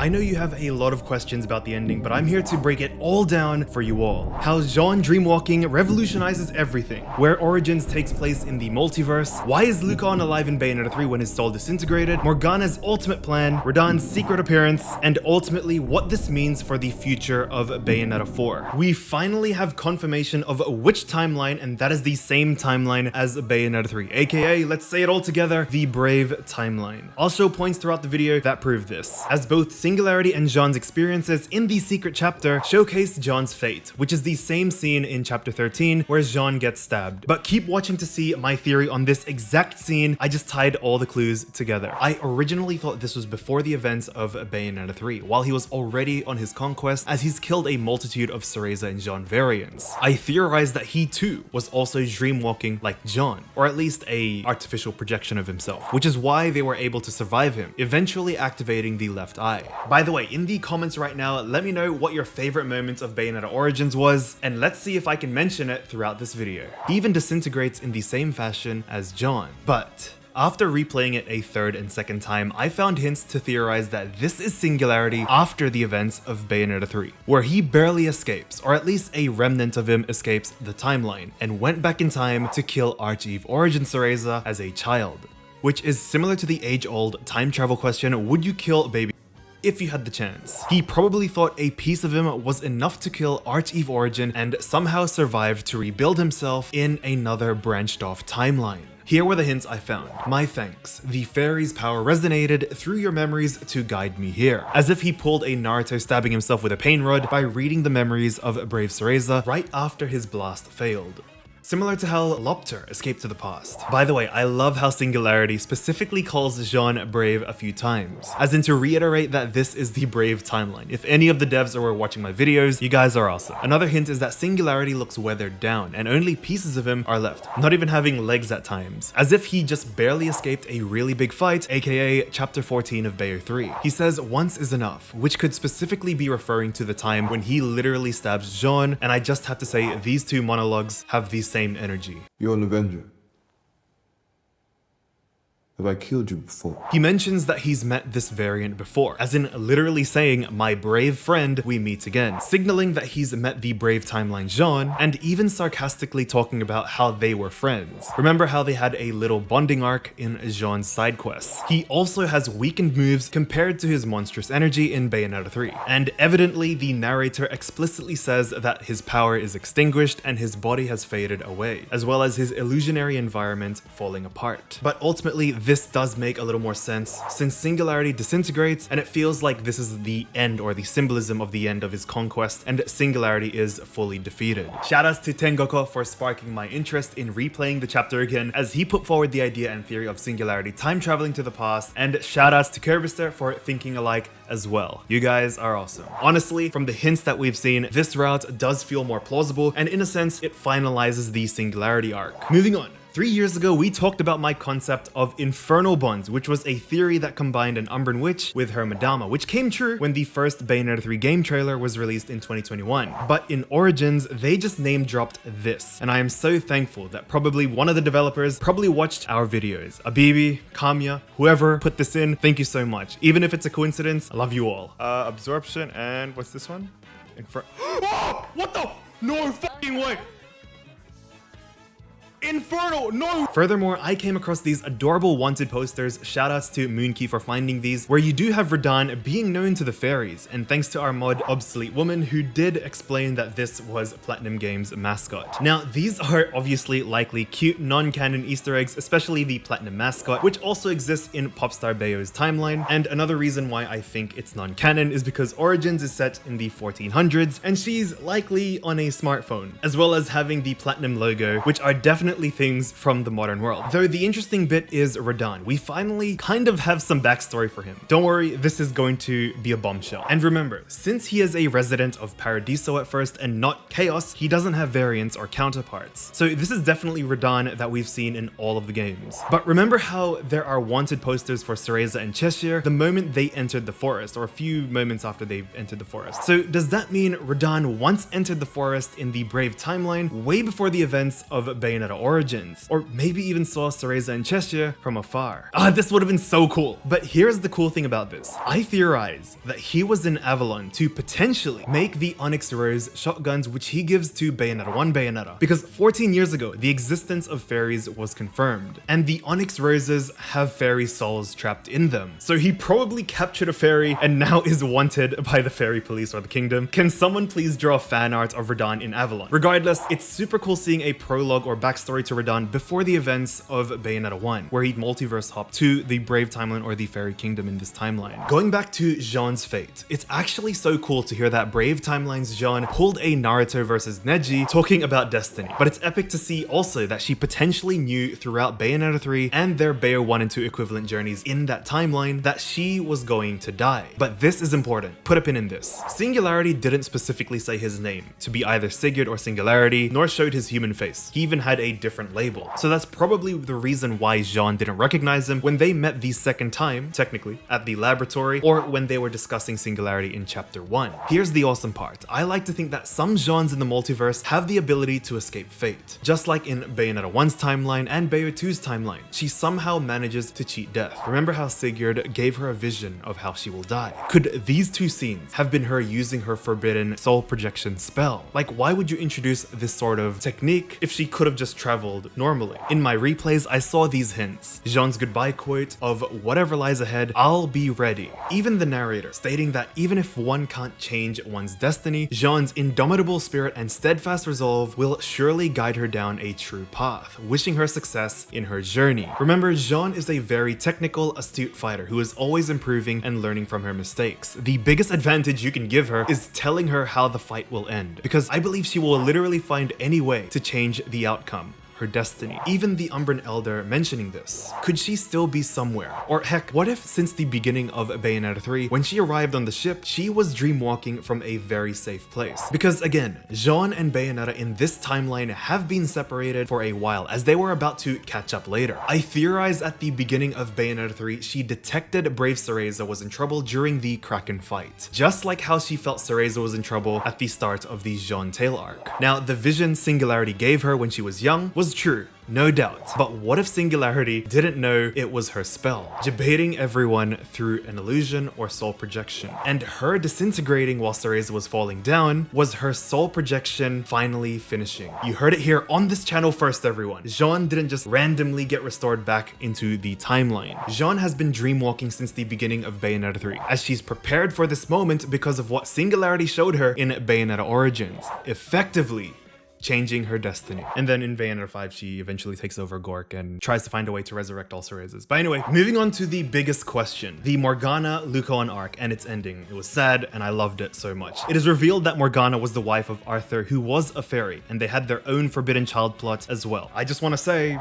I know you have a lot of questions about the ending, but I'm here to break it all down for you all. How Jeanne dreamwalking revolutionizes everything, where Origins takes place in the multiverse, why is Lukaon alive in Bayonetta 3 when his soul disintegrated, Morgana's ultimate plan, Rodin's secret appearance, and ultimately what this means for the future of Bayonetta 4. We finally have confirmation of which timeline, and that is the same timeline as Bayonetta 3, aka, let's say it all together, the Brave timeline. I'll show points throughout the video that prove this, as both Singularity and Jeanne's experiences in the secret chapter showcase Jeanne's fate, which is the same scene in chapter 13 where Jeanne gets stabbed. But keep watching to see my theory on this exact scene. I just tied all the clues together. I originally thought this was before the events of Bayonetta 3, while he was already on his conquest, as he's killed a multitude of CEREZA and Jeanne variants. I theorized that he too was also dreamwalking like Jeanne, or at least a artificial projection of himself, which is why they were able to survive him, eventually activating the left eye. By the way, in the comments right now, let me know what your favorite moment of Bayonetta Origins was, and let's see if I can mention it throughout this video. He even disintegrates in the same fashion as Jeanne. But after replaying it a third and second time, I found hints to theorize that this is Singularity after the events of Bayonetta 3, where he barely escapes, or at least a remnant of him escapes the timeline, and went back in time to kill Archeve Origin CEREZA as a child. Which is similar to the age-old time travel question, would you kill baby if you had the chance? He probably thought a piece of him was enough to kill Archeve Origin and somehow survive to rebuild himself in another branched off timeline. Here were the hints I found. My thanks. The fairy's power resonated through your memories to guide me here. As if he pulled a Naruto stabbing himself with a pain rod by reading the memories of Brave CEREZA right after his blast failed. Similar to how Lopter escaped to the past. By the way, I love how Singularity specifically calls Jeanne Brave a few times, as in to reiterate that this is the Brave timeline. If any of the devs were watching my videos, you guys are awesome. Another hint is that Singularity looks weathered down, and only pieces of him are left, not even having legs at times, as if he just barely escaped a really big fight, aka chapter 14 of Bayo 3. He says once is enough, which could specifically be referring to the time when he literally stabs Jeanne, and I just have to say these two monologues have the same energy. You're an Avenger. Have I killed you before? He mentions that he's met this variant before, as in literally saying, my brave friend, we meet again, signaling that he's met the Brave timeline Jeanne, and even sarcastically talking about how they were friends. Remember how they had a little bonding arc in Jeanne's side quests. He also has weakened moves compared to his monstrous energy in Bayonetta 3, and evidently the narrator explicitly says that his power is extinguished and his body has faded away, as well as his illusionary environment falling apart. But ultimately, this does make a little more sense, since Singularity disintegrates and it feels like this is the end, or the symbolism of the end of his conquest, and Singularity is fully defeated. Shoutouts to Tengoko for sparking my interest in replaying the chapter again, as he put forward the idea and theory of Singularity time traveling to the past, and shoutouts to Kerbister for thinking alike as well. You guys are awesome. Honestly, from the hints that we've seen, this route does feel more plausible, and in a sense, it finalizes the Singularity arc. Moving on. 3 years ago, we talked about my concept of infernal bonds, which was a theory that combined an Umbran witch with her Madama, which came true when the first Bayonetta 3 game trailer was released in 2021. But in Origins, they just name dropped this, and I am so thankful that probably one of the developers probably watched our videos. Abibi, Kamya, whoever put this in, thank you so much. Even if it's a coincidence, I love you all. Absorption, and what's this one? Oh, what the? No fucking way! Infernal, no! Furthermore, I came across these adorable wanted posters, shoutouts to Moonkey for finding these, where you do have Rodin being known to the fairies, and thanks to our mod Obsolete Woman, who did explain that this was Platinum Games' mascot. Now, these are obviously likely cute non-canon Easter eggs, especially the Platinum mascot, which also exists in Popstar Bayo's timeline, and another reason why I think it's non-canon is because Origins is set in the 1400s, and she's likely on a smartphone, as well as having the Platinum logo, which are definitely things from the modern world. Though the interesting bit is Rodin. We finally kind of have some backstory for him. Don't worry, this is going to be a bombshell. And remember, since he is a resident of Paradiso at first and not Chaos, he doesn't have variants or counterparts. So this is definitely Rodin that we've seen in all of the games. But remember how there are wanted posters for CEREZA and Cheshire the moment they entered the forest, or a few moments after they've entered the forest. So does that mean Rodin once entered the forest in the Brave timeline way before the events of Bayonetta Origins, or maybe even saw CEREZA and Cheshire from afar. This would have been so cool. But here's the cool thing about this. I theorize that he was in Avalon to potentially make the Onyx Rose shotguns which he gives to Bayonetta 1 Bayonetta, because 14 years ago, the existence of fairies was confirmed, and the Onyx Roses have fairy souls trapped in them. So he probably captured a fairy and now is wanted by the fairy police or the kingdom. Can someone please draw fan art of Rodin in Avalon? Regardless, it's super cool seeing a prologue or backstory to Rodin before the events of Bayonetta 1, where he'd multiverse hop to the Brave timeline or the fairy kingdom in this timeline. Going back to Jeanne's fate, it's actually so cool to hear that Brave Timeline's Jeanne pulled a Naruto versus Neji talking about destiny, but it's epic to see also that she potentially knew throughout Bayonetta 3 and their Bayo 1 and 2 equivalent journeys in that timeline that she was going to die. But this is important. Put a pin in this. Singularity didn't specifically say his name to be either Sigurd or Singularity, nor showed his human face. He even had a different label. So that's probably the reason why Jeanne didn't recognize him when they met the second time, technically, at the laboratory, or when they were discussing Singularity in chapter 1. Here's the awesome part. I like to think that some Jeannes in the multiverse have the ability to escape fate. Just like in Bayonetta 1's timeline and Bayo 2's timeline, she somehow manages to cheat death. Remember how Sigurd gave her a vision of how she will die? Could these two scenes have been her using her forbidden soul projection spell? Like, why would you introduce this sort of technique if she could have just traveled normally? In my replays, I saw these hints. Jeanne's goodbye quote of "whatever lies ahead, I'll be ready." Even the narrator stating that even if one can't change one's destiny, Jeanne's indomitable spirit and steadfast resolve will surely guide her down a true path, wishing her success in her journey. Remember, Jeanne is a very technical, astute fighter who is always improving and learning from her mistakes. The biggest advantage you can give her is telling her how the fight will end, because I believe she will literally find any way to change the outcome. Her destiny. Even the Umbran Elder mentioning this. Could she still be somewhere? Or heck, what if since the beginning of Bayonetta 3, when she arrived on the ship, she was dreamwalking from a very safe place? Because again, Jeanne and Bayonetta in this timeline have been separated for a while, as they were about to catch up later. I theorized at the beginning of Bayonetta 3, she detected Brave CEREZA was in trouble during the Kraken fight. Just like how she felt CEREZA was in trouble at the start of the Jeanne Tail arc. Now, the vision Singularity gave her when she was young was true, no doubt. But what if Singularity didn't know it was her spell, debating everyone through an illusion or soul projection? And her disintegrating while CEREZA was falling down was her soul projection finally finishing. You heard it here on this channel first, everyone. Jeanne didn't just randomly get restored back into the timeline. Jeanne has been dreamwalking since the beginning of Bayonetta 3, as she's prepared for this moment because of what Singularity showed her in Bayonetta Origins, effectively changing her destiny. And then in Bayonetta 5, she eventually takes over Gork and tries to find a way to resurrect all CEREZAs. But anyway, moving on to the biggest question, the Morgana Lukaon arc and its ending. It was sad and I loved it so much. It is revealed that Morgana was the wife of Arthur, who was a fairy, and they had their own forbidden child plot as well. I just want to say,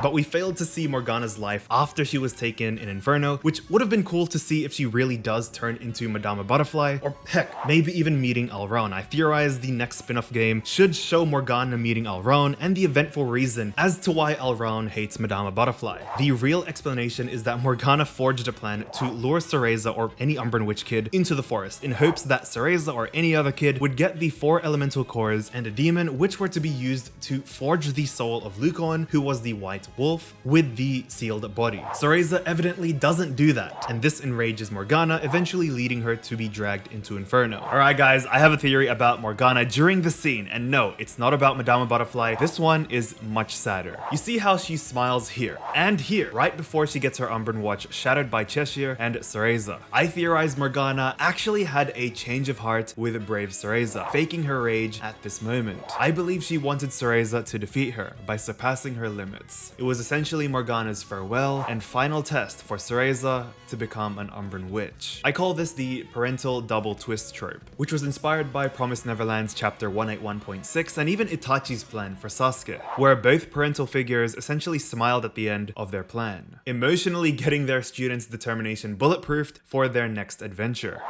but we failed to see Morgana's life after she was taken in Inferno, which would have been cool to see if she really does turn into Madama Butterfly, or heck, maybe even meeting Alraun. I theorize the next spin-off game should show Morgana meeting Alraun and the eventful reason as to why Alraun hates Madama Butterfly. The real explanation is that Morgana forged a plan to lure CEREZA or any Umbran Witch kid into the forest in hopes that CEREZA or any other kid would get the 4 elemental cores and a demon, which were to be used to forge the soul of Lukaon, who was the White Wolf, with the sealed body. CEREZA evidently doesn't do that, and this enrages Morgana, eventually leading her to be dragged into Inferno. Alright guys, I have a theory about Morgana during the scene, and no, it's not about Madama Butterfly. This one is much sadder. You see how she smiles here and here, right before she gets her Umbran watch shattered by Cheshire and CEREZA. I theorize Morgana actually had a change of heart with Brave CEREZA, faking her rage at this moment. I believe she wanted CEREZA to defeat her by surpassing her limits. It was essentially Morgana's farewell and final test for CEREZA to become an Umbran Witch. I call this the parental double twist trope, which was inspired by Promised Neverland's chapter 181.6 and even Itachi's plan for Sasuke, where both parental figures essentially smiled at the end of their plan, emotionally getting their students' determination bulletproofed for their next adventure.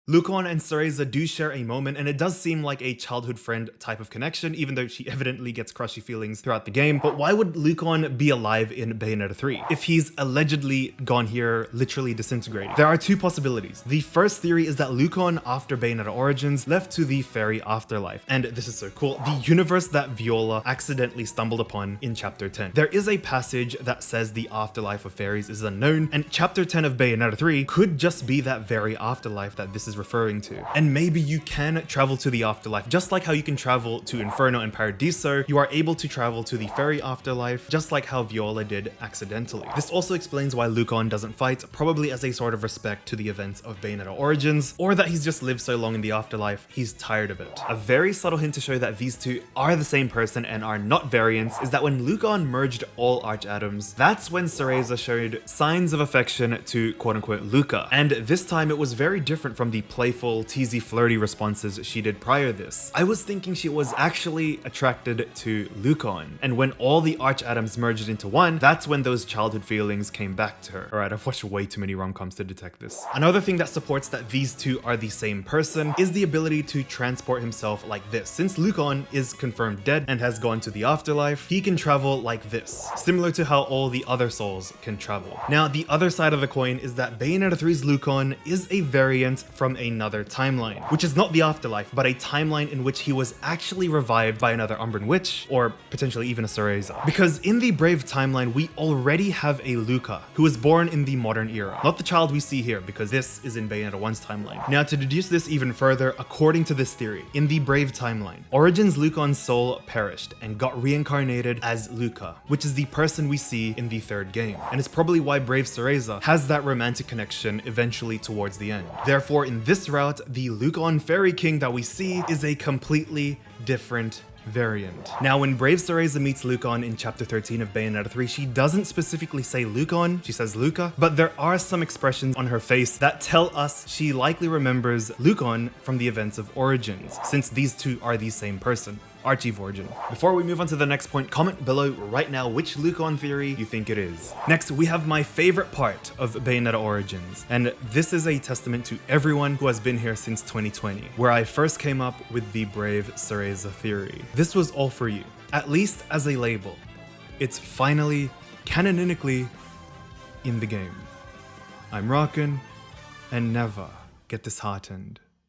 Lukaon and CEREZA do share a moment, and it does seem like a childhood friend type of connection, even though she evidently gets crushy feelings throughout the game. But why would Lukaon be alive in Bayonetta 3 if he's allegedly gone here literally disintegrating? There are two possibilities. The first theory is that Lukaon, after Bayonetta Origins, left to the fairy afterlife. And this is so cool, the universe that Viola accidentally stumbled upon in chapter 10. There is a passage that says the afterlife of fairies is unknown, and chapter 10 of Bayonetta 3 could just be that very afterlife that this is referring to. And maybe you can travel to the afterlife, just like how you can travel to Inferno and Paradiso. You are able to travel to the fairy afterlife, just like how Viola did accidentally. This also explains why Lukaon doesn't fight, probably as a sort of respect to the events of Bayonetta Origins, or that he's just lived so long in the afterlife, he's tired of it. A very subtle hint to show that these two are the same person and are not variants is that when Lukaon merged all Archatoms, that's when CEREZA showed signs of affection to quote-unquote Luca. And this time it was very different from the playful, teasy, flirty responses she did prior this. I was thinking she was actually attracted to Lukaon, and when all the Archatoms merged into one, that's when those childhood feelings came back to her. Alright, I've watched way too many rom-coms to detect this. Another thing that supports that these two are the same person is the ability to transport himself like this. Since Lukaon is confirmed dead and has gone to the afterlife, he can travel like this, similar to how all the other souls can travel. Now, the other side of the coin is that Bayonetta 3's Lukaon is a variant from another timeline, which is not the afterlife, but a timeline in which he was actually revived by another Umbran witch, or potentially even a CEREZA. Because in the Brave timeline, we already have a Luca, who was born in the modern era. Not the child we see here, because this is in Bayonetta 1's timeline. Now, to deduce this even further, according to this theory, in the Brave timeline, Origins Lukaon's soul perished and got reincarnated as Luca, which is the person we see in the third game. And it's probably why Brave CEREZA has that romantic connection eventually towards the end. Therefore, in this route, the Lukaon Fairy King that we see is a completely different variant. Now, when Brave CEREZA meets Lukaon in chapter 13 of Bayonetta 3, she doesn't specifically say Lukaon, she says Luca, but there are some expressions on her face that tell us she likely remembers Lukaon from the events of Origins, since these two are the same person. Archive Origin. Before we move on to the next point, comment below right now which Lukaon theory you think it is. Next, we have my favorite part of Bayonetta Origins, and this is a testament to everyone who has been here since 2020, where I first came up with the Brave CEREZA theory. This was all for you, at least as a label. It's finally, canonically, in the game. I'm rockin' and never get disheartened.